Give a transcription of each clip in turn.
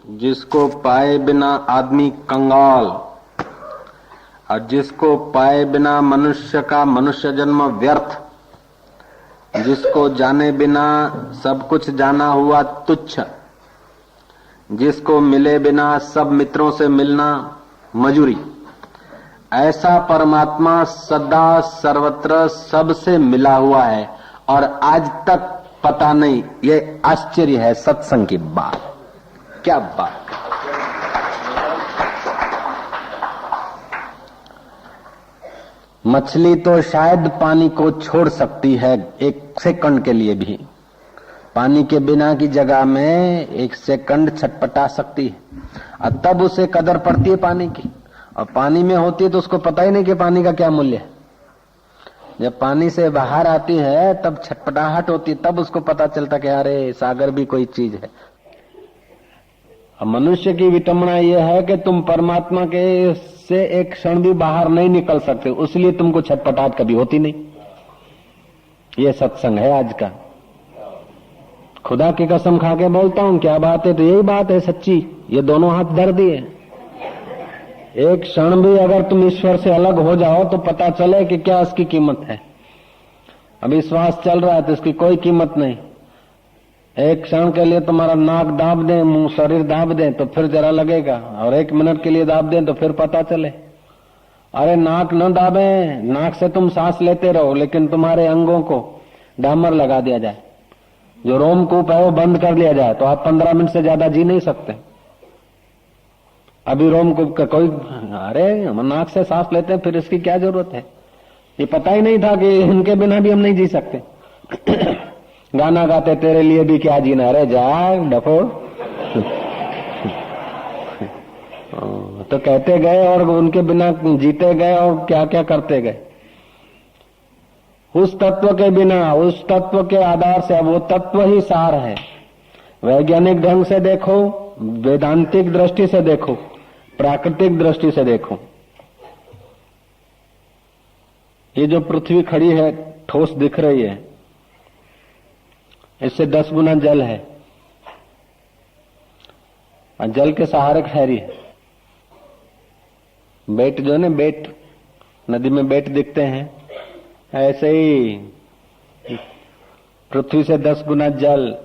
जिसको पाए बिना आदमी कंगाल और जिसको पाए बिना मनुष्य का मनुष्य जन्म व्यर्थ, जिसको जाने बिना सब कुछ जाना हुआ तुच्छ, जिसको मिले बिना सब मित्रों से मिलना मजूरी, ऐसा परमात्मा सदा सर्वत्र सबसे मिला हुआ है और आज तक पता नहीं। ये आश्चर्य है सत्संग की बात। क्या बात! मछली तो शायद पानी को छोड़ सकती है एक सेकंड के लिए भी, पानी के बिना की जगह में एक सेकंड छटपटा सकती है और तब उसे कदर पड़ती है पानी की। और पानी में होती है तो उसको पता ही नहीं कि पानी का क्या मूल्य है। जब पानी से बाहर आती है तब छटपटाहट होती है, तब उसको पता चलता कि अरे सागर भी कोई चीज है। अब मनुष्य की विटंबना यह है कि तुम परमात्मा के से एक क्षण भी बाहर नहीं निकल सकते, इसलिए तुमको छटपटाहट कभी होती नहीं। ये सत्संग है आज का। खुदा की कसम खा के बोलता हूं, क्या बात है तो यही बात है सच्ची। ये दोनों हाथ धर दिए। एक क्षण भी अगर तुम ईश्वर से अलग हो जाओ तो पता चले कि क्या इसकी कीमत है। अभी श्वास चल रहा है तो इसकी कोई कीमत नहीं। एक क्षण के लिए तुम्हारा नाक दाब दें, मुंह शरीर दाब दें तो फिर जरा लगेगा, और एक मिनट के लिए दाब दें तो फिर पता चले। अरे नाक न दाबे, नाक से तुम सांस लेते रहो, लेकिन तुम्हारे अंगों को डामर लगा दिया जाए, जो रोमकूप है वो बंद कर लिया जाए, तो आप 15 मिनट से ज्यादा जी नहीं सकते। अभी रोमकूप का कोई, अरे हम नाक से सांस लेते हैं, फिर इसकी क्या जरूरत है। ये पता ही नहीं था कि इनके बिना भी हम नहीं जी सकते। गाना गाते तेरे लिए भी क्या जीना, अरे जा डफो। तो कहते गए और उनके बिना जीते गए और क्या क्या करते गए। उस तत्व के बिना, उस तत्व के आधार से, अब वो तत्व ही सार है। वैज्ञानिक ढंग से देखो, वेदांतिक दृष्टि से देखो, प्राकृतिक दृष्टि से देखो, ये जो पृथ्वी खड़ी है ठोस दिख रही है, इससे 10 गुना जल है और जल के सहारे ठहरी है। बेट जो है ना, बेट, नदी में बेट दिखते हैं, ऐसे ही पृथ्वी से 10 गुना जल।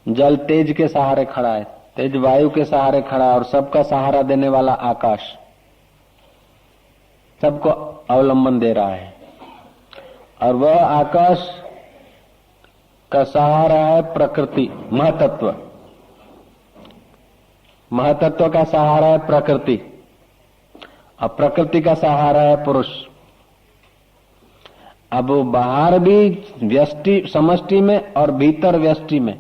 जल तेज के सहारे खड़ा है, तेज वायु के सहारे खड़ा है, और सबका सहारा देने वाला आकाश सबको अवलंबन दे रहा है। और वह आकाश का सहारा है प्रकृति, महतत्व। महतत्व का सहारा है प्रकृति, और प्रकृति का सहारा है पुरुष। अब बाहर भी व्यष्टि समष्टि में और भीतर व्यष्टि में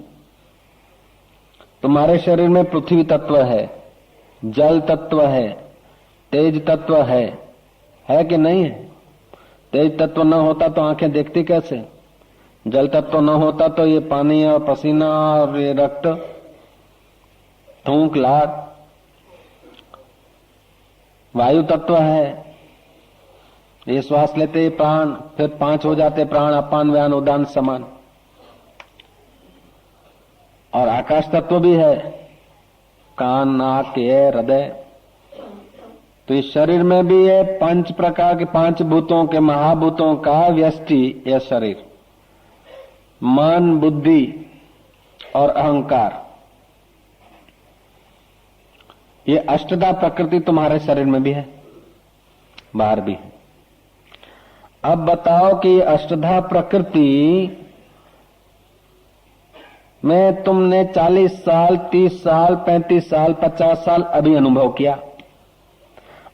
तुम्हारे शरीर में पृथ्वी तत्व है, जल तत्व है, तेज तत्व है कि नहीं है? तेज तत्व न होता तो आंखें देखती कैसे? जल तत्व न होता तो ये पानी और पसीना और ये रक्त, थूक, लाट। वायु तत्व है, ये श्वास लेते ही प्राण, फिर 5 हो जाते प्राण, अपान व्यान उदान समान। और आकाश तत्व भी है, कान, नाक, ये हृदय। तो इस शरीर में भी ये 5 प्रकार के, 5 भूतों के, महाभूतों का व्यष्टि यह शरीर, मन, बुद्धि और अहंकार। ये अष्टधा प्रकृति तुम्हारे शरीर में भी है, बाहर भी है। अब बताओ कि अष्टधा प्रकृति में तुमने 40 साल, 30 साल, 35 साल, 50 साल अभी अनुभव किया,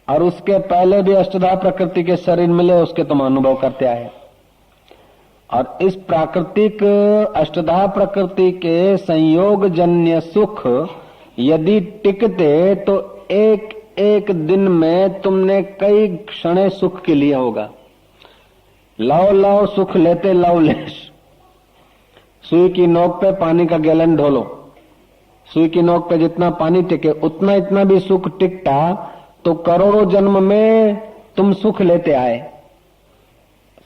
और उसके पहले भी अष्टधा प्रकृति के शरीर मिले, उसके तुम अनुभव करते आए। और इस प्राकृतिक अष्टधा प्रकृति के संयोग जन्य सुख यदि टिकते तो एक एक दिन में तुमने कई क्षण सुख के लिए होगा। लव लव सुख लेते लवलेश। सुई की नोक पे पानी का गैलन ढोलो, सुई की नोक पे जितना पानी टिके उतना इतना भी सुख टिकता तो करोड़ों जन्म में तुम सुख लेते आए,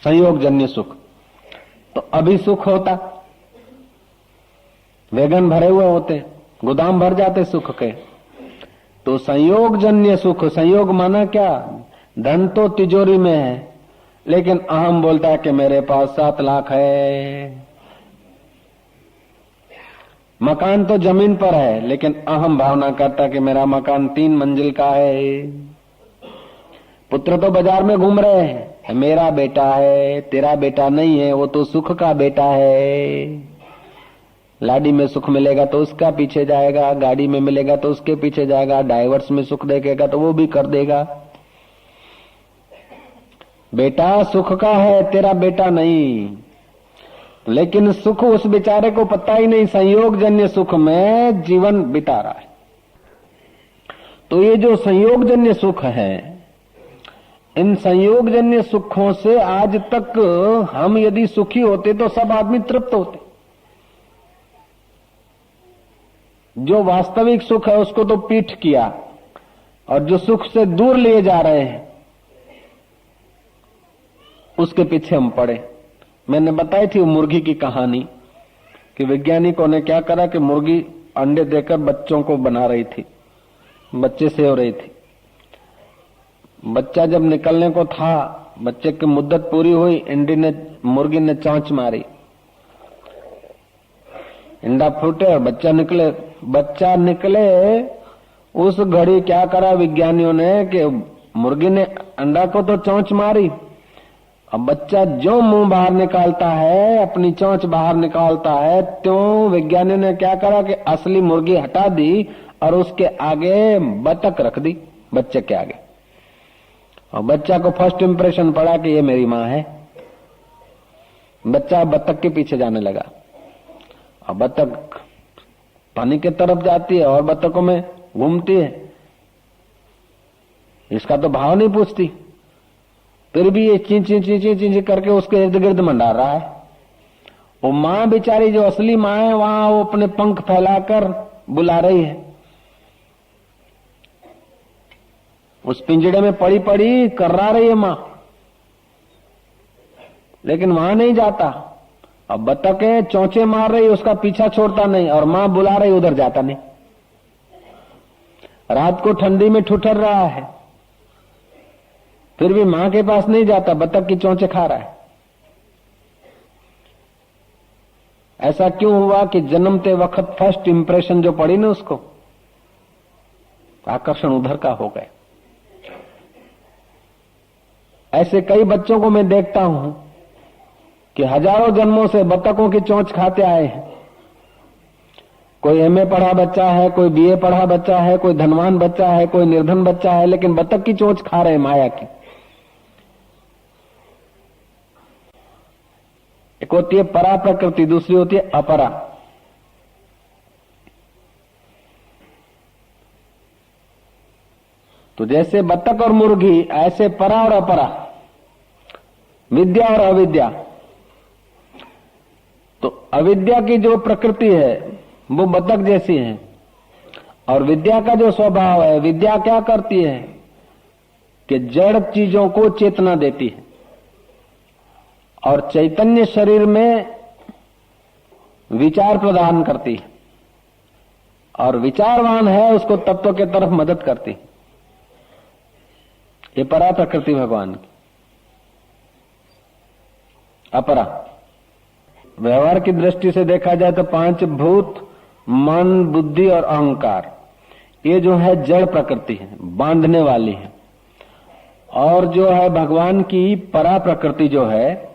संयोग जन्य सुख। तो अभी सुख होता, वैगन भरे हुए होते, गोदाम भर जाते सुख के। तो संयोग जन्य सुख, संयोग माना क्या, धन तो तिजोरी में है, लेकिन अहम बोलता है कि मेरे पास 7 लाख है। मकान तो जमीन पर है, लेकिन अहम भावना करता है कि मेरा मकान 3 मंजिल का है। पुत्र तो बाजार में घूम रहे हैं, मेरा बेटा है, तेरा बेटा नहीं है, वो तो सुख का बेटा है। लाडी में सुख मिलेगा तो उसका पीछे जाएगा, गाड़ी में मिलेगा तो उसके पीछे जाएगा, डाइवर्स में सुख देखेगा तो वो भी कर देगा। बेटा सुख का है, तेरा बेटा नहीं। लेकिन सुख उस बेचारे को पता ही नहीं, संयोग जन्य सुख में जीवन बिता रहा है। तो ये जो संयोग जन्य सुख है, इन संयोग जन्य सुखों से आज तक हम यदि सुखी होते तो सब आदमी तृप्त होते। जो वास्तविक सुख है उसको तो पीठ किया, और जो सुख से दूर लिए जा रहे हैं उसके पीछे हम पड़े। मैंने बताई थी वो मुर्गी की कहानी कि वैज्ञानिकों ने क्या करा कि मुर्गी अंडे देकर बच्चों को बना रही थी, बच्चे से हो रही थी। बच्चा जब निकलने को था, बच्चे की मुद्दत पूरी हुई, मुर्गी ने चोंच मारी, अंडा फूटे और बच्चा निकले। उस घड़ी क्या करा विज्ञानियों ने कि मुर्गी ने अंडा को तो चोंच मारी, अब बच्चा जो मुंह बाहर निकालता है, अपनी चोंच बाहर निकालता है, त्यों विज्ञानियों ने क्या करा कि असली मुर्गी हटा दी और उसके आगे बतख रख दी, बच्चे के आगे। और बच्चा को फर्स्ट इंप्रेशन पड़ा कि ये मेरी माँ है। बच्चा बतख के पीछे जाने लगा, और बतख पानी की तरफ जाती है और बतखों में घूमती है, इसका तो भाव नहीं पूछती, फिर भी ये चीं चीं चीं चीं चीं करके उसके इर्द गिर्द मंडा रहा है। वो माँ बेचारी जो असली माँ है, वहां वो अपने पंख फैलाकर बुला रही है। उस पिंजड़े में पड़ी पड़ी कर्रा रही है माँ, लेकिन वहां नहीं जाता। अब बतखें चौंचे मार रही, उसका पीछा छोड़ता नहीं, और माँ बुला रही, उधर जाता नहीं। रात को ठंडी में ठुठर रहा है, फिर भी मां के पास नहीं जाता, बतख की चोंचे खा रहा है। ऐसा क्यों हुआ कि जन्मते वक्त फर्स्ट इंप्रेशन जो पड़ी ना, उसको आकर्षण उधर का हो गए। ऐसे कई बच्चों को मैं देखता हूं कि हजारों जन्मों से बतखों की चोंच खाते आए हैं। कोई एमए पढ़ा बच्चा है, कोई बीए पढ़ा बच्चा है, कोई धनवान बच्चा है, कोई निर्धन बच्चा है, लेकिन बतख की चोंच खा रहे हैं माया की। एक होती है परा प्रकृति, दूसरी होती है अपरा। तो जैसे बतख और मुर्गी, ऐसे परा और अपरा, विद्या और अविद्या। तो अविद्या की जो प्रकृति है वो बतख जैसी है, और विद्या का जो स्वभाव है, विद्या क्या करती है कि जड़ चीजों को चेतना देती है, और चैतन्य शरीर में विचार प्रदान करती है, और विचारवान है उसको तत्व के तरफ मदद करती। ये परा प्रकृति भगवान की। अपरा व्यवहार की दृष्टि से देखा जाए तो 5 भूत, मन, बुद्धि और अहंकार, ये जो है जड़ प्रकृति है, बांधने वाली है। और जो है भगवान की परा प्रकृति जो है,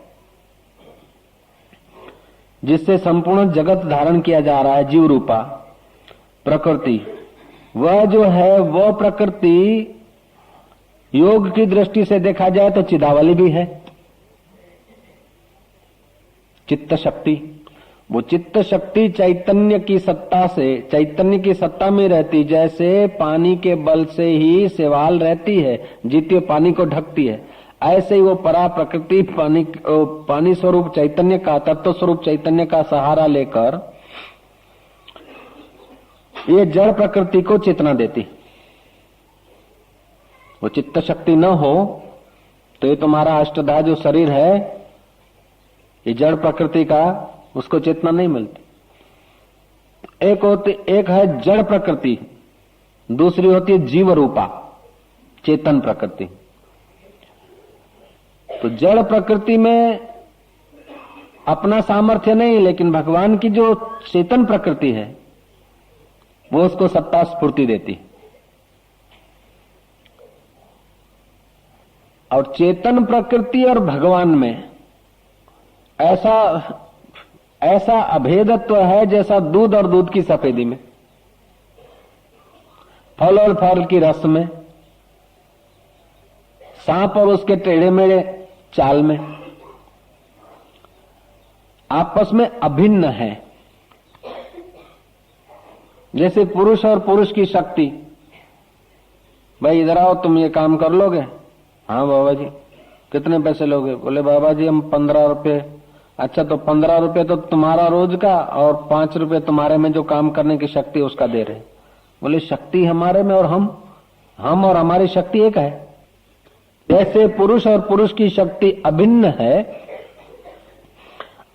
जिससे संपूर्ण जगत धारण किया जा रहा है, जीव रूपा प्रकृति, वह जो है वो प्रकृति योग की दृष्टि से देखा जाए तो चिदावली भी है, चित्त शक्ति। वो चित्त शक्ति चैतन्य की सत्ता से, चैतन्य की सत्ता में रहती, जैसे पानी के बल से ही सेवाल रहती है, जीती पानी को ढकती है, ऐसे ही वो परा प्रकृति पानी स्वरूप चैतन्य का, तत्व स्वरूप चैतन्य का सहारा लेकर ये जड़ प्रकृति को चेतना देती। वो चित्त शक्ति न हो तो ये तुम्हारा अष्टधा जो शरीर है, ये जड़ प्रकृति का, उसको चेतना नहीं मिलती। एक है जड़ प्रकृति, दूसरी होती है जीव रूपा चेतन प्रकृति। तो जड़ प्रकृति में अपना सामर्थ्य नहीं, लेकिन भगवान की जो चेतन प्रकृति है वो उसको सत्ता स्फूर्ति देती। और चेतन प्रकृति और भगवान में ऐसा अभेदत्व है जैसा दूध और दूध की सफेदी में, फल और फल की रस में, सांप और उसके टेढ़े मेढ़े चाल में, आपस में अभिन्न है। जैसे पुरुष और पुरुष की शक्ति, भाई इधर आओ तुम ये काम कर लोगे? हाँ बाबा जी। कितने पैसे लोगे? बोले बाबा जी हम 15 रुपए। अच्छा तो 15 रुपए तो तुम्हारा रोज का और 5 रुपए तुम्हारे में जो काम करने की शक्ति उसका दे रहे। बोले शक्ति हमारे में और हम और हमारी शक्ति एक है। जैसे पुरुष और पुरुष की शक्ति अभिन्न है,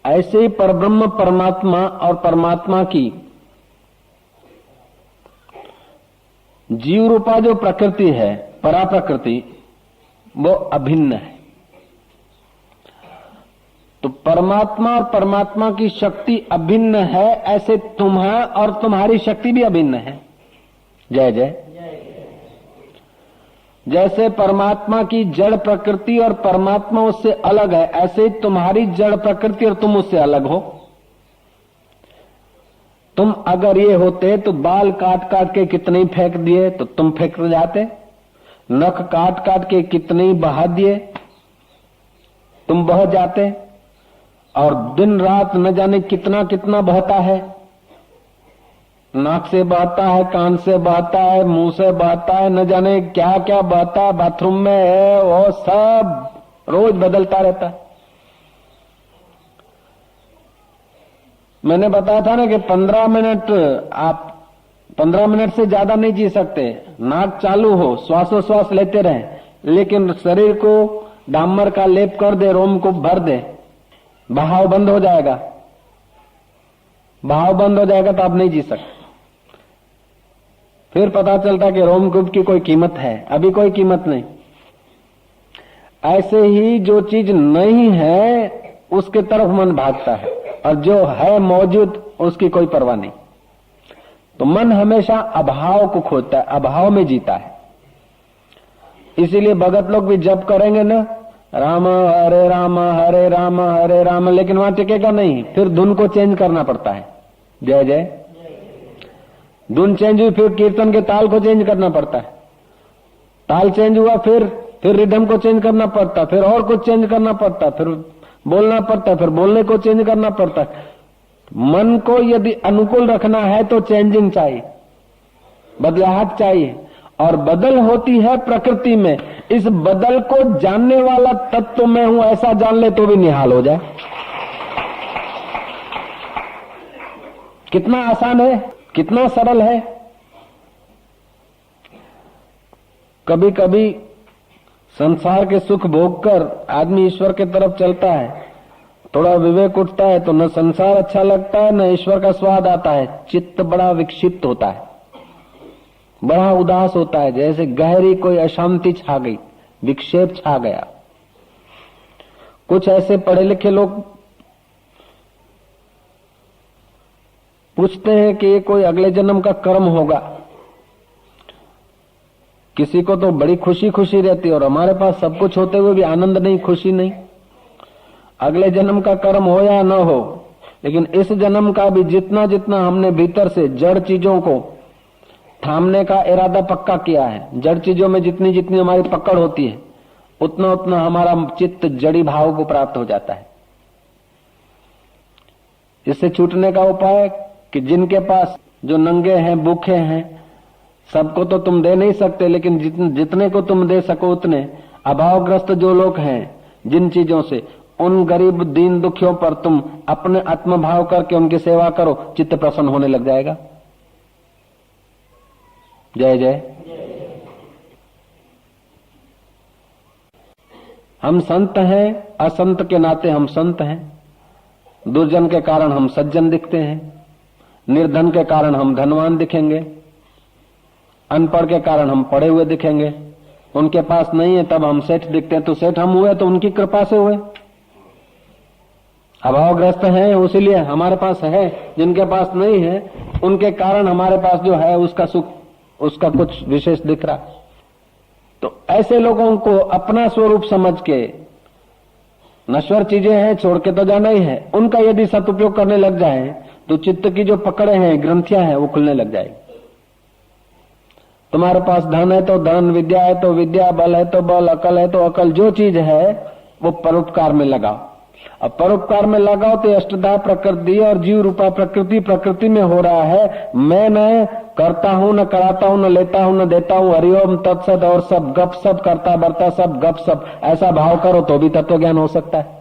ऐसे ही परब्रह्म परमात्मा और परमात्मा की जीव रूपा जो प्रकृति है, परा प्रकृति, वो अभिन्न है। तो परमात्मा और परमात्मा की शक्ति अभिन्न है, ऐसे तुम्हारा और तुम्हारी शक्ति भी अभिन्न है। जय जय। जैसे परमात्मा की जड़ प्रकृति और परमात्मा उससे अलग है, ऐसे ही तुम्हारी जड़ प्रकृति और तुम उससे अलग हो। तुम अगर ये होते तो बाल काट काट के कितने ही फेंक दिए तो तुम फेंक जाते, नख काट काट के कितने ही बहा दिए तुम बह जाते, और दिन रात न जाने कितना कितना बहता है, नाक से बहता है, कान से बहता है, मुंह से बहता है, न जाने क्या क्या बहता है, बाथरूम में है, वो सब रोज बदलता रहता है। मैंने बताया था ना कि 15 मिनट आप 15 मिनट से ज्यादा नहीं जी सकते। नाक चालू हो, श्वासोश्वास लेते रहें, लेकिन शरीर को डामर का लेप कर दे, रोम को भर दे, बहाव बंद हो जाएगा। बहाव बंद हो जाएगा तो आप नहीं जी सकते। फिर पता चलता कि रोमकूप की कोई कीमत है, अभी कोई कीमत नहीं। ऐसे ही जो चीज नहीं है उसके तरफ मन भागता है, और जो है मौजूद उसकी कोई परवाह नहीं। तो मन हमेशा अभाव को खोजता है, अभाव में जीता है। इसीलिए भगत लोग भी जप करेंगे ना, राम हरे राम हरे राम हरे राम, लेकिन वहां टिकेगा नहीं, फिर धुन को चेंज करना पड़ता है। जय जय। धुन चेंज हुई, फिर कीर्तन के ताल को चेंज करना पड़ता है, ताल चेंज हुआ, फिर रिदम को चेंज करना पड़ता, फिर और कुछ चेंज करना पड़ता, फिर बोलना पड़ता, फिर बोलने को चेंज करना पड़ता। मन को यदि अनुकूल रखना है तो चेंजिंग चाहिए, बदलाहट चाहिए, और बदल होती है प्रकृति में। इस बदल को जानने वाला तत्व मैं हूं ऐसा जान ले तो भी निहाल हो जाए। कितना आसान है, कितना सरल है। कभी कभी संसार के सुख भोगकर आदमी ईश्वर के तरफ चलता है, थोड़ा विवेक उठता है तो न संसार अच्छा लगता है न ईश्वर का स्वाद आता है। चित्त बड़ा विक्षिप्त होता है, बड़ा उदास होता है, जैसे गहरी कोई अशांति छा गई, विक्षेप छा गया। कुछ ऐसे पढ़े लिखे लोग पूछते हैं कि ये कोई अगले जन्म का कर्म होगा। किसी को तो बड़ी खुशी खुशी रहती है, और हमारे पास सब कुछ होते हुए भी आनंद नहीं, खुशी नहीं। अगले जन्म का कर्म हो या न हो, लेकिन इस जन्म का भी जितना जितना हमने भीतर से जड़ चीजों को थामने का इरादा पक्का किया है, जड़ चीजों में जितनी जितनी हमारी पकड़ होती है, उतना उतना हमारा चित्त जड़ी भाव को प्राप्त हो जाता है। इससे छूटने का उपाय कि जिनके पास जो नंगे हैं, भूखे हैं, सबको तो तुम दे नहीं सकते, लेकिन जितने को तुम दे सको उतने, अभावग्रस्त जो लोग हैं जिन चीजों से, उन गरीब दीन दुखियों पर तुम अपने आत्मभाव करके उनकी सेवा करो, चित्त प्रसन्न होने लग जाएगा। जय जय। हम संत हैं, असंत के नाते हम संत हैं, दुर्जन के कारण हम सज्जन दिखते हैं, निर्धन के कारण हम धनवान दिखेंगे, अनपढ़ के कारण हम पढ़े हुए दिखेंगे, उनके पास नहीं है तब हम सेठ दिखते हैं। तो सेठ हम हुए तो उनकी कृपा से हुए, अभावग्रस्त हैं उसीलिए हमारे पास है, जिनके पास नहीं है उनके कारण हमारे पास जो है उसका सुख, उसका कुछ विशेष दिख रहा। तो ऐसे लोगों को अपना स्वरूप समझ के, नश्वर चीजें हैं छोड़ के तो जाना ही है, उनका यदि सदुपयोग करने लग जाए तो चित्त की जो पकड़े हैं, ग्रंथियां हैं, वो खुलने लग जाएगी। तुम्हारे पास धन है तो धन, विद्या है तो विद्या, बल है तो बल, अकल है तो अकल, जो चीज है वो परोपकार में लगाओ। अब परोपकार में लगाओ तो अष्टधा प्रकृति और जीव रूपा प्रकृति में हो रहा है। मैं न करता हूं, न कराता हूं, न लेता हूं, न देता हूं, हरिओम तत्सत, और सब गप सब करता बरता सब गप सब, ऐसा भाव करो तो भी तत्व ज्ञान हो सकता है।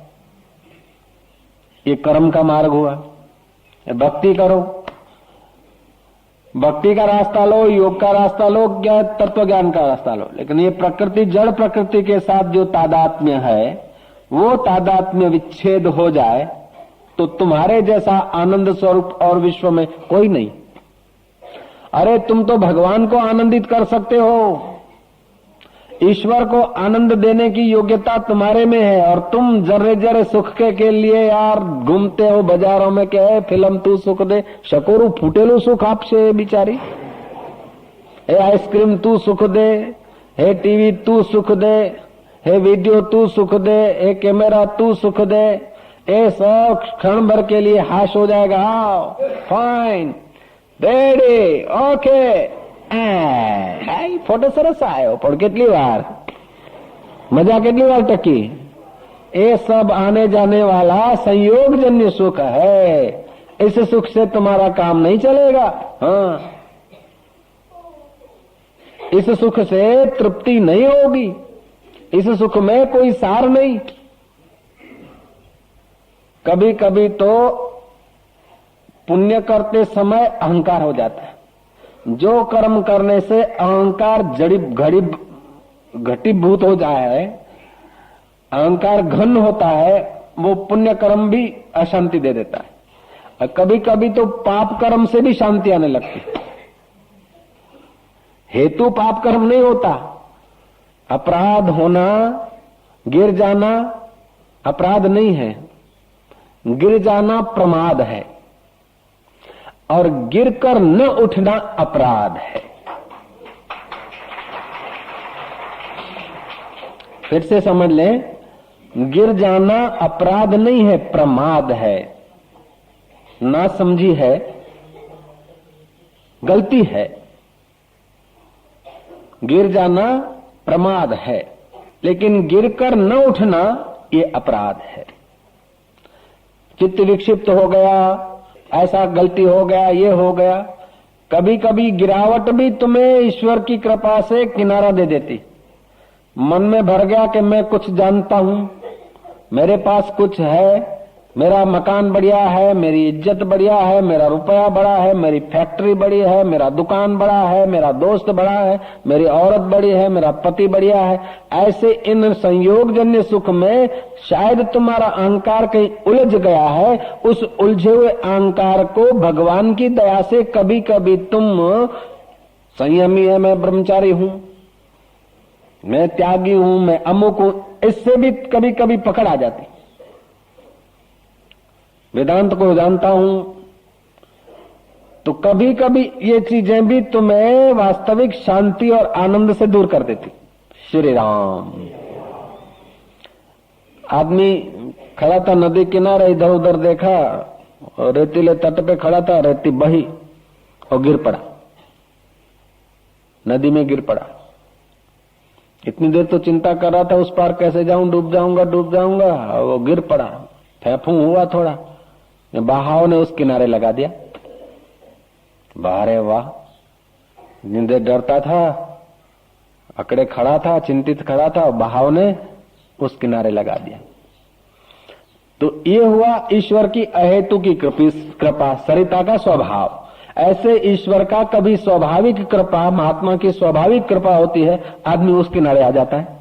ये कर्म का मार्ग हुआ। भक्ति करो, भक्ति का रास्ता लो, योग का रास्ता लो, क्या तत्व ज्ञान का रास्ता लो, लेकिन ये प्रकृति, जड़ प्रकृति के साथ जो तादात्म्य है, वो तादात्म्य विच्छेद हो जाए तो तुम्हारे जैसा आनंद स्वरूप और विश्व में कोई नहीं। अरे तुम तो भगवान को आनंदित कर सकते हो, ईश्वर को आनंद देने की योग्यता तुम्हारे में है, और तुम जर्रे जर्रे सुख के लिए यार घूमते हो बाजारों में, क्या है फिल्म तू सुख दे, शकोरू फूटेलू सुख आपसे बिचारी, हे आइसक्रीम तू सुख दे, हे टीवी तू सुख दे, हे वीडियो तू सुख दे, हे कैमरा तू सुख दे, ये सब क्षण भर के लिए हाश हो जाएगा। फाइन, रेडी, ओके, फोटो सरस आयो, पर कितनी बार मजा, कितनी बार टकी, ये सब आने जाने वाला संयोगजन्य सुख है। इस सुख से तुम्हारा काम नहीं चलेगा। हाँ, इस सुख से तृप्ति नहीं होगी, इस सुख में कोई सार नहीं। कभी कभी तो पुण्य करते समय अहंकार हो जाता है। जो कर्म करने से अहंकार घटीभूत हो जाए, अहंकार घन होता है, वो पुण्य कर्म भी अशांति दे देता है। और कभी कभी तो पाप कर्म से भी शांति आने लगती है। हेतु पाप कर्म नहीं होता, अपराध होना, गिर जाना अपराध नहीं है, गिर जाना प्रमाद है, और गिरकर न उठना अपराध है। फिर से समझ लें, गिर जाना अपराध नहीं है, प्रमाद है, ना समझी है, गलती है। गिर जाना प्रमाद है, लेकिन गिरकर न उठना ये अपराध है। चित्त विक्षिप्त हो गया, ऐसा गलती हो गया, ये हो गया। कभी कभी गिरावट भी तुम्हें ईश्वर की कृपा से किनारा दे देती। मन में भर गया कि मैं कुछ जानता हूं, मेरे पास कुछ है, मेरा मकान बढ़िया है, मेरी इज्जत बढ़िया है, मेरा रुपया बड़ा है, मेरी फैक्ट्री बड़ी है, मेरा दुकान बड़ा है, मेरा दोस्त बड़ा है, मेरी औरत बड़ी है, मेरा पति बढ़िया है। ऐसे इन संयोगजन्य सुख में शायद तुम्हारा अहंकार कहीं उलझ गया है। उस उलझे हुए अहंकार को भगवान की दया से कभी कभी तुम संयमी है, मैं ब्रह्मचारी हूं, मैं त्यागी हूं, मैं अमुक हूं, इससे भी कभी कभी पकड़ आ जाती। वेदांत को जानता हूं तो कभी कभी ये चीजें भी तुम्हें वास्तविक शांति और आनंद से दूर कर देती। श्री राम। आदमी खड़ा था नदी किनारे, इधर उधर देखा और रेतीले तट पे खड़ा था, रेती बही और गिर पड़ा, नदी में गिर पड़ा। इतनी देर तो चिंता कर रहा था उस पार कैसे जाऊं, डूब जाऊंगा डूब जाऊंगा, और वो गिर पड़ा, फेंफू हुआ थोड़ा, बहाव ने उस किनारे लगा दिया। बाहरे वाह, जिंदे डरता था, अकड़े खड़ा था, चिंतित खड़ा था, बहाव ने उस किनारे लगा दिया। तो ये हुआ ईश्वर की अहेतु की कृपा, सरिता का स्वभाव। ऐसे ईश्वर का कभी स्वाभाविक कृपा, महात्मा की स्वाभाविक कृपा होती है, आदमी उस किनारे आ जाता है।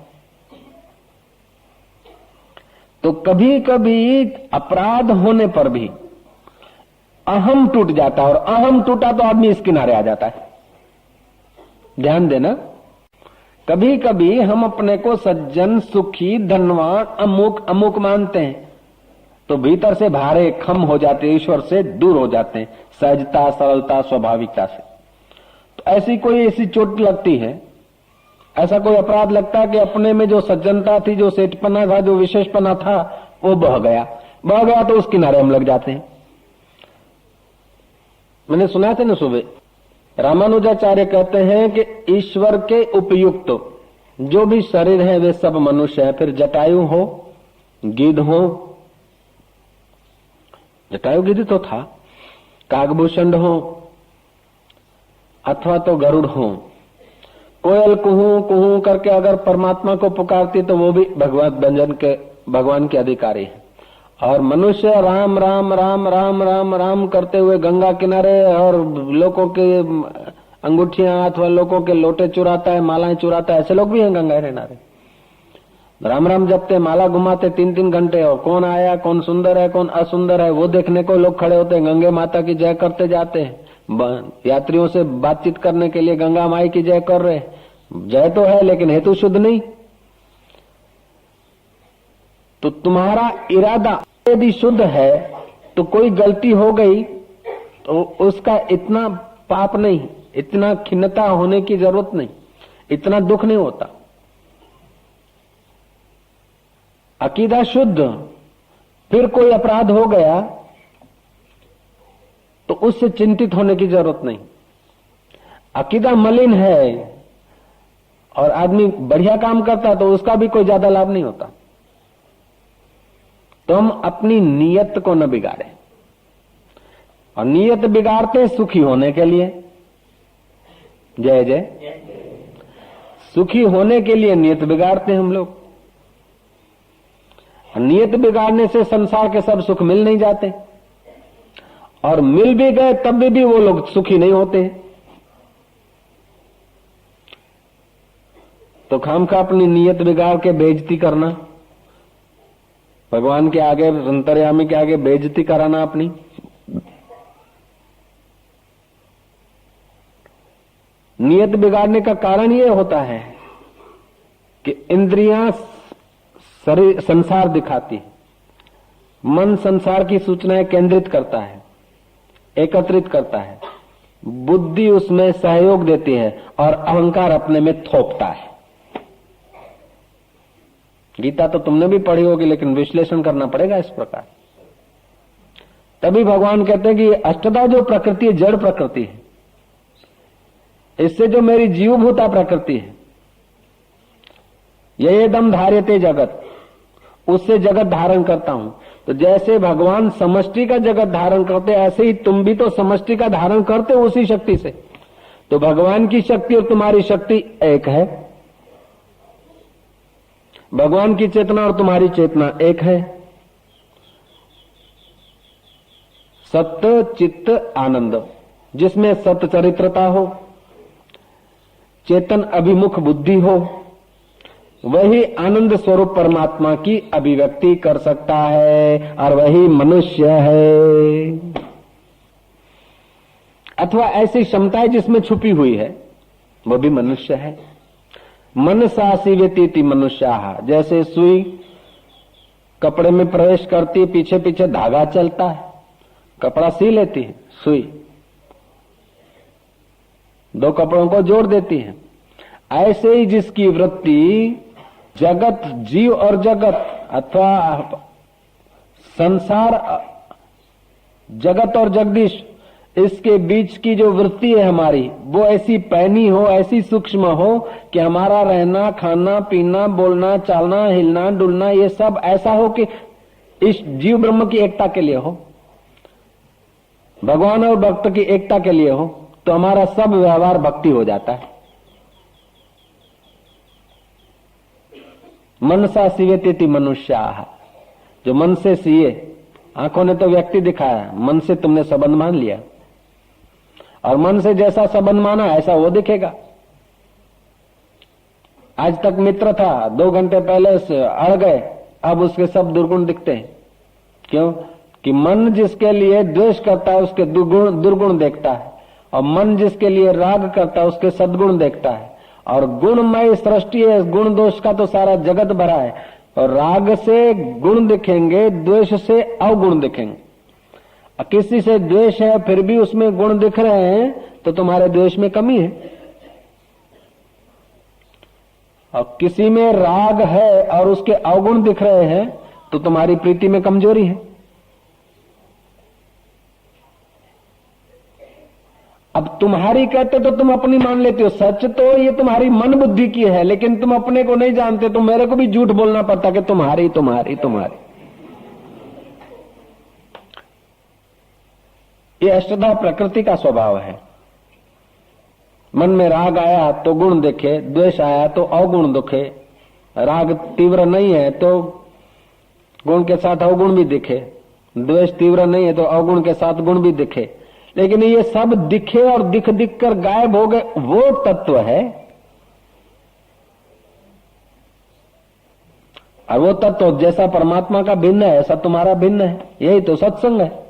तो कभी कभी अपराध होने पर भी अहम टूट जाता है, और अहम टूटा तो आदमी इस किनारे आ जाता है। ध्यान देना, कभी कभी हम अपने को सज्जन, सुखी, धनवान, अमुक अमुक मानते हैं तो भीतर से भारे खम हो जाते, ईश्वर से दूर हो जाते हैं, सहजता, सरलता, स्वाभाविकता से। तो ऐसी चोट लगती है, ऐसा कोई अपराध लगता है कि अपने में जो सज्जनता थी, जो सेठपना था, जो विशेषपना था, वो बह गया तो उस किनारे हम लग जाते हैं। मैंने सुना था ना सुबह, रामानुजाचार्य कहते हैं कि ईश्वर के उपयुक्त जो भी शरीर है वे सब मनुष्य है। फिर जटायु हो, गिद्ध हो, जटायु गिद्ध तो था, कागभूषण हो अथवा तो गरुड़ हो, कोयल कुहू कुहू करके अगर परमात्मा को पुकारती तो वो भी भगवान के अधिकारी है। और मनुष्य राम राम राम राम राम राम करते हुए गंगा किनारे और लोगों के अंगूठियां अथवा लोगों के लोटे चुराता है, मालाएं चुराता है, ऐसे लोग भी हैं गंगा किनारे। राम राम जपते, माला घुमाते 3-3 घंटे, और कौन आया, कौन सुंदर है, कौन असुंदर है, वो देखने को लोग खड़े होते हैं। गंगे माता की जय करते जाते हैं, यात्रियों से बातचीत करने के लिए गंगा माई की जय कर रहे। जय तो है लेकिन हेतु शुद्ध नहीं। तो तुम्हारा इरादा यदि शुद्ध है तो कोई गलती हो गई तो उसका इतना पाप नहीं, इतना खिन्नता होने की जरूरत नहीं, इतना दुख नहीं होता। अकीदा शुद्ध, फिर कोई अपराध हो गया तो उससे चिंतित होने की जरूरत नहीं। अकीदा मलिन है और आदमी बढ़िया काम करता तो उसका भी कोई ज्यादा लाभ नहीं होता। तो हम अपनी नीयत को न बिगाड़ें, और नीयत बिगाड़ते सुखी होने के लिए। जय जय। सुखी होने के लिए नीयत बिगाड़ते हैं हम लोग। नीयत बिगाड़ने से संसार के सब सुख मिल नहीं जाते, और मिल भी गए तब भी वो लोग सुखी नहीं होते। तो खामखा अपनी नीयत बिगाड़ के बेइज्जती करना, भगवान के आगे, अंतर्यामी के आगे बेइज्जती कराना अपनी। नियत बिगाड़ने का कारण यह होता है कि इंद्रियां शरीर संसार दिखाती है, मन संसार की सूचनाएं केंद्रित करता है, एकत्रित करता है, बुद्धि उसमें सहयोग देती है और अहंकार अपने में थोपता है। गीता तो तुमने भी पढ़ी होगी, लेकिन विश्लेषण करना पड़ेगा इस प्रकार। तभी भगवान कहते हैं कि अष्टधा जो प्रकृति है जड़ प्रकृति है, इससे जो मेरी जीवभूता प्रकृति है, ये दम धार्यते जगत, उससे जगत धारण करता हूं। तो जैसे भगवान समष्टि का जगत धारण करते, ऐसे ही तुम भी तो समष्टि का धारण करते हो उसी शक्ति से। तो भगवान की शक्ति और तुम्हारी शक्ति एक है, भगवान की चेतना और तुम्हारी चेतना एक है। सत्य चित्त आनंद, जिसमें सत्य चरित्रता हो, चेतन अभिमुख बुद्धि हो, वही आनंद स्वरूप परमात्मा की अभिव्यक्ति कर सकता है, और वही मनुष्य है। अथवा ऐसी क्षमताएं जिसमें छुपी हुई है, वो भी मनुष्य है। मनसा सीवेती मनुष्याः, जैसे सुई कपड़े में प्रवेश करती है, पीछे पीछे धागा चलता है, कपड़ा सी लेती है सुई, दो कपड़ों को जोड़ देती है। ऐसे ही जिसकी वृत्ति जगत, जीव और जगत अथवा संसार, जगत और जगदीश, इसके बीच की जो वृत्ति है हमारी, वो ऐसी पैनी हो, ऐसी सूक्ष्म हो कि हमारा रहना, खाना, पीना, बोलना, चालना, हिलना, डुलना, ये सब ऐसा हो कि इस जीव ब्रह्म की एकता के लिए हो, भगवान और भक्त की एकता के लिए हो। तो हमारा सब व्यवहार भक्ति हो जाता है। मनसा सीवेति मनुष्याः, जो मन से सीए, आंखों ने तो व्यक्ति दिखाया, मन से तुमने संबंध मान लिया, और मन से जैसा संबंध माना ऐसा वो दिखेगा। आज तक मित्र था, 2 घंटे पहले से अड़ गए, अब उसके सब दुर्गुण दिखते हैं। क्यों? कि मन जिसके लिए द्वेष करता है उसके दुर्गुण देखता है, और मन जिसके लिए राग करता है उसके सद्गुण देखता है। और गुणमय सृष्टि है, गुण दोष का तो सारा जगत भरा है। और राग से गुण दिखेंगे, द्वेष से अवगुण दिखेंगे। किसी से द्वेष है फिर भी उसमें गुण दिख रहे हैं तो तुम्हारे द्वेष में कमी है, और किसी में राग है और उसके अवगुण दिख रहे हैं तो तुम्हारी प्रीति में कमजोरी है। अब तुम्हारी कहते तो तुम अपनी मान लेते हो, सच तो ये तुम्हारी मन बुद्धि की है, लेकिन तुम अपने को नहीं जानते, तो मेरे को भी झूठ बोलना पड़ता कि तुम्हारी तुम्हारी तुम्हारी। ये अष्टधा प्रकृति का स्वभाव है। मन में राग आया तो गुण दिखे, द्वेष आया तो अवगुण दिखे। राग तीव्र नहीं है तो गुण के साथ अवगुण भी दिखे, द्वेष तीव्र नहीं है तो अवगुण के साथ गुण भी दिखे। लेकिन ये सब दिखे और दिख दिख कर गायब हो गए, वो तत्व है। और वो तत्व जैसा परमात्मा का भिन्न है ऐसा तुम्हारा भिन्न है, यही तो सत्संग है।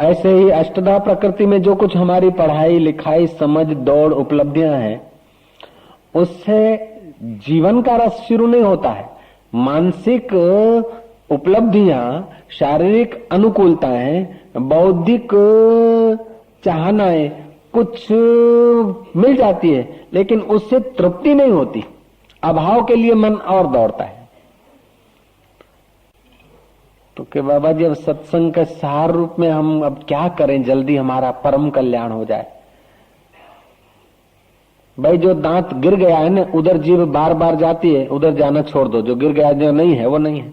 ऐसे ही अष्टधा प्रकृति में जो कुछ हमारी पढ़ाई लिखाई समझ दौड़ उपलब्धियां हैं, उससे जीवन का रस शुरू नहीं होता है। मानसिक उपलब्धियां, शारीरिक अनुकूलताएं, बौद्धिक चाहनाएं कुछ मिल जाती है, लेकिन उससे तृप्ति नहीं होती। अभाव के लिए मन और दौड़ता है। तो कि बाबा जी अब सत्संग के सार रूप में हम अब क्या करें, जल्दी हमारा परम कल्याण हो जाए। भाई जो दांत गिर गया है ना, उधर जीभ बार बार जाती है, उधर जाना छोड़ दो। जो गिर गया, जो नहीं है वो नहीं है।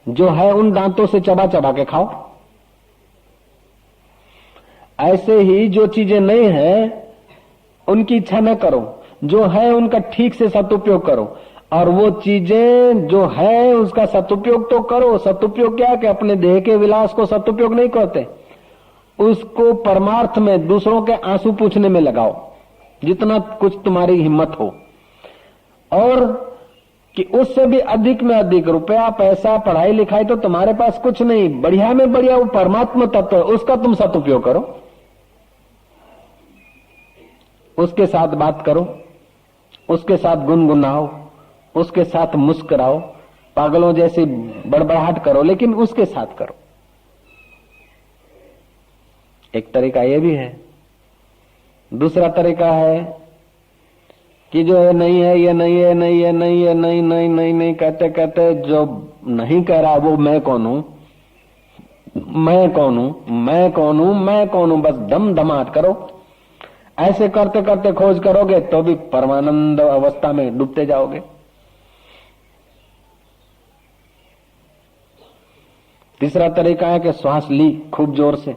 जो है उन दांतों से चबा चबा के खाओ। ऐसे ही जो चीजें नहीं है उनकी इच्छा न करो, जो है उनका ठीक से सदुपयोग करो। और वो चीजें जो है उसका सदुपयोग तो करो। सदुपयोग क्या कि अपने देह के विलास को सदुपयोग नहीं करते, उसको परमार्थ में दूसरों के आंसू पूछने में लगाओ, जितना कुछ तुम्हारी हिम्मत हो। और कि उससे भी अधिक में अधिक रुपया पैसा पढ़ाई लिखाई तो तुम्हारे पास कुछ नहीं, बढ़िया में बढ़िया वो परमात्मा तत्व है, उसका तुम सदुपयोग करो। उसके साथ बात करो, उसके साथ गुनगुनाओ, उसके साथ मुस्कुराओ, पागलों जैसी बड़बड़ाहट करो, लेकिन उसके साथ करो। एक तरीका ये भी है। दूसरा तरीका है कि जो है नहीं है, ये नहीं है, नहीं है, नहीं है, नहीं नहीं नहीं नहीं कहते कहते जो नहीं कह रहा वो मैं कौन हूं, मैं कौन हूं, मैं कौन हूं, मैं कौन हूं, बस दम दमाट करो। ऐसे करते करते खोज करोगे तो भी परमानंद अवस्था में डूबते जाओगे। तीसरा तरीका है कि श्वास ली खूब जोर से,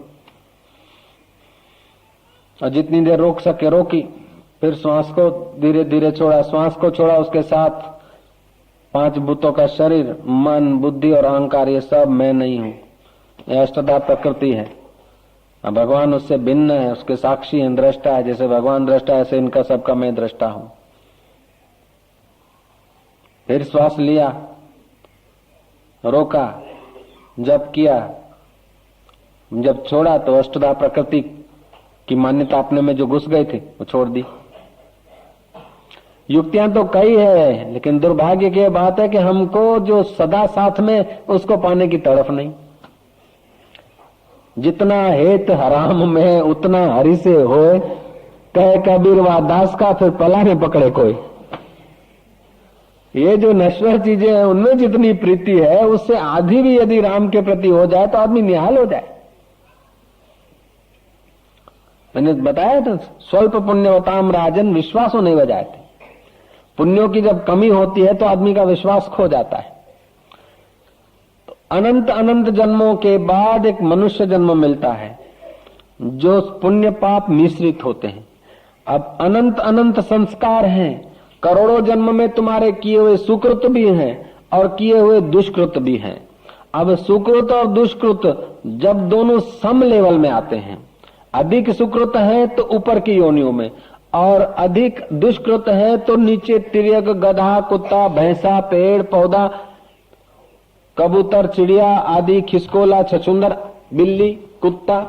और जितनी देर रोक सके रोकी, फिर श्वास को धीरे धीरे छोड़ा, श्वास को छोड़ा, उसके साथ पांच भूतों का शरीर, मन, बुद्धि और अहंकार, ये सब मैं नहीं हूं। यह अष्टधा प्रकृति है। अब भगवान उससे भिन्न है, उसके साक्षी हैं, दृष्टा है। जैसे भगवान दृष्टा है, ऐसे इनका सबका मैं दृष्टा हूं। फिर श्वास लिया, रोका, जप किया, जब छोड़ा तो अष्टधा प्रकृति की मान्यता अपने में जो घुस गई थी वो छोड़ दी। युक्तियां तो कई है, लेकिन दुर्भाग्य की बात है कि हमको जो सदा साथ में उसको पाने की तड़फ नहीं। जितना हेत हराम में उतना हरि से होए, कहे कबीर वा दास का फिर पला में पकड़े कोई। ये जो नश्वर चीजें हैं उनमें जितनी प्रीति है, उससे आधी भी यदि राम के प्रति हो जाए तो आदमी निहाल हो जाए। मैंने बताया था, स्वल्प पुण्यवताम राजन विश्वासों नहीं बजाते। पुण्यों की जब कमी होती है तो आदमी का विश्वास खो जाता है। तो अनंत अनंत जन्मों के बाद एक मनुष्य जन्म मिलता है जो पुण्य पाप मिश्रित होते हैं। अब अनंत अनंत संस्कार हैं, करोड़ों जन्म में तुम्हारे किए हुए सुकृत भी हैं और किए हुए दुष्कृत भी हैं। अब सुकृत और दुष्कृत जब दोनों सम लेवल में आते हैं, अधिक सुकृत है तो ऊपर की योनियों में, और अधिक दुष्कृत है तो नीचे तिर्यक, गधा, कुत्ता, भैंसा, पेड़ पौधा, कबूतर, चिड़िया आदि, खिसकोला, छछूंदर, बिल्ली, कुत्ता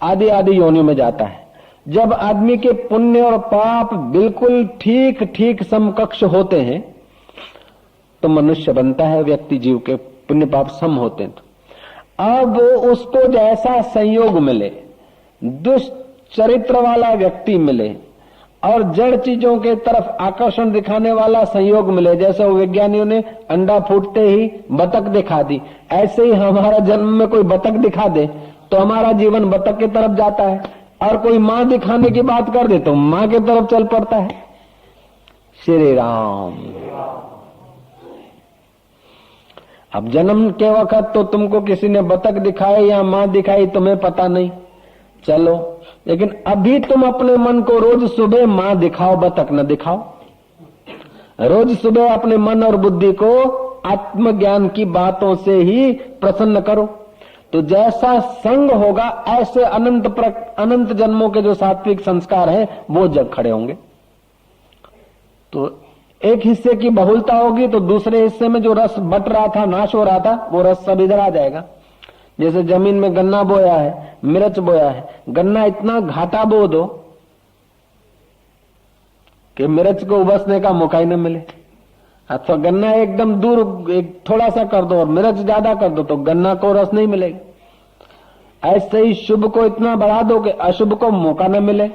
आदि आदि योनियों में जाता है। जब आदमी के पुण्य और पाप बिल्कुल ठीक ठीक समकक्ष होते हैं तो मनुष्य बनता है। व्यक्ति जीव के पुण्य पाप सम होते हैं। अब उसको जैसा संयोग मिले, दुष्चरित्र वाला व्यक्ति मिले और जड़ चीजों के तरफ आकर्षण दिखाने वाला संयोग मिले, जैसे वो वैज्ञानिकों ने अंडा फूटते ही बतख दिखा दी, ऐसे ही हमारा जन्म में कोई बतख दिखा दे तो हमारा जीवन बतख की तरफ जाता है, और कोई मां दिखाने की बात कर दे तो मां की तरफ चल पड़ता है। श्री राम। अब जन्म के वक्त तो तुमको किसी ने बतख दिखाई या मां दिखाई तुम्हें पता नहीं, चलो, लेकिन अभी तुम अपने मन को रोज सुबह मां दिखाओ, बतख न दिखाओ। रोज सुबह अपने मन और बुद्धि को आत्मज्ञान की बातों से ही प्रसन्न करो, तो जैसा संग होगा ऐसे अनंत जन्मों के जो सात्विक संस्कार हैं वो जग खड़े होंगे। तो एक हिस्से की बहुलता होगी तो दूसरे हिस्से में जो रस बट रहा था, नाश हो रहा था, वो रस सब इधर आ जाएगा। जैसे जमीन में गन्ना बोया है, मिर्च बोया है, गन्ना इतना घाटा बो दो कि मिर्च को उबसने का मौका ही न मिले, अथवा गन्ना एकदम दूर एक थोड़ा सा कर दो और मिर्च ज्यादा कर दो तो गन्ना को रस नहीं मिलेगा। ऐसे ही शुभ को इतना बढ़ा दो कि अशुभ को मौका न मिले।